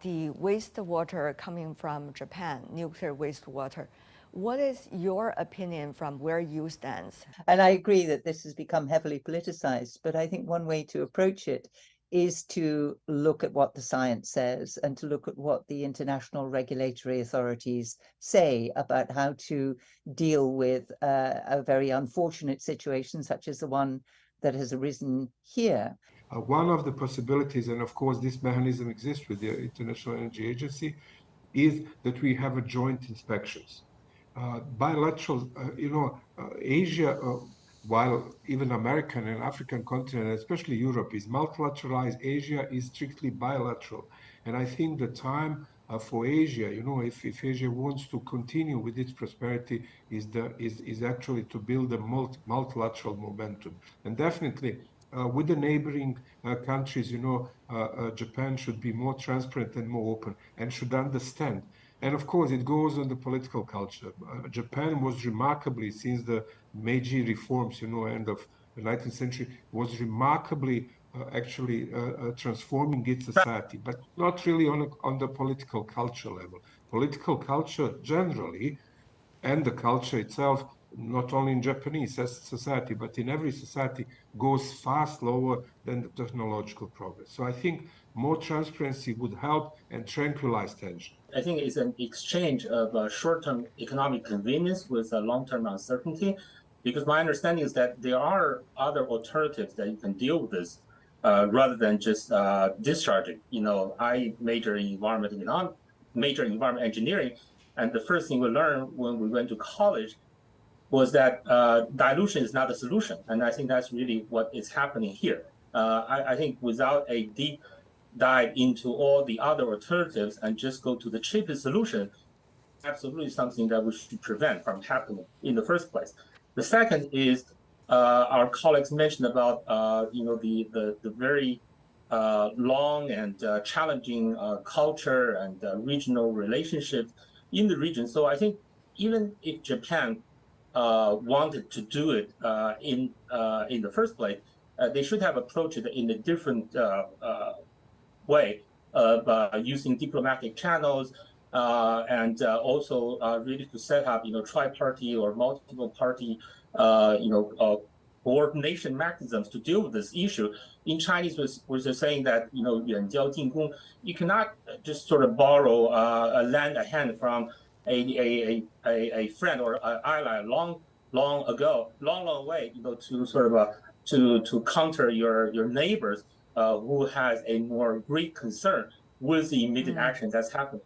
the wastewater coming from Japan, nuclear wastewater. What is your opinion from where you stand? And I agree that this has become heavily politicized, but I think one way to approach it is to look at what the science says and to look at what the international regulatory authorities say about how to deal with a very unfortunate situation such as the one that has arisen here. One of the possibilities, and of course this mechanism exists with the International Energy Agency, is that we have a joint inspections. Bilateral, Asia, while even American and African continent, especially Europe, is multilateralized, Asia is strictly bilateral. And I think the time for Asia, if Asia wants to continue with its prosperity, is actually to build a multilateral momentum. And definitely with the neighboring countries, Japan should be more transparent and more open and should understand. And of course, it goes on the political culture. Japan was remarkably, since the Meiji reforms, end of the 19th century, was remarkably actually transforming its society, but not really on the political culture level. Political culture generally, and the culture itself, not only in Japanese society, but in every society, goes far slower than the technological progress. So I think more transparency would help and tranquilize tension. I think it's an exchange of short-term economic convenience with a long-term uncertainty, because my understanding is that there are other alternatives that you can deal with this rather than just discharging. I major in environment engineering, and the first thing we learned when we went to college was that dilution is not a solution. And I think that's really what is happening here. I think without a deep dive into all the other alternatives and just go to the cheapest solution, absolutely something that we should prevent from happening in the first place. The second is our colleagues mentioned about the very long and challenging culture and regional relationships in the region. So I think even if Japan wanted to do it in the first place, they should have approached it in a different way of using diplomatic channels and also really to set up, tri-party or multiple party, coordination mechanisms to deal with this issue. In Chinese, was saying that, 远交近攻, you cannot just sort of borrow lend a hand from a friend or an ally long way, to sort of to counter your neighbors who has a more great concern with the immediate action that's happening.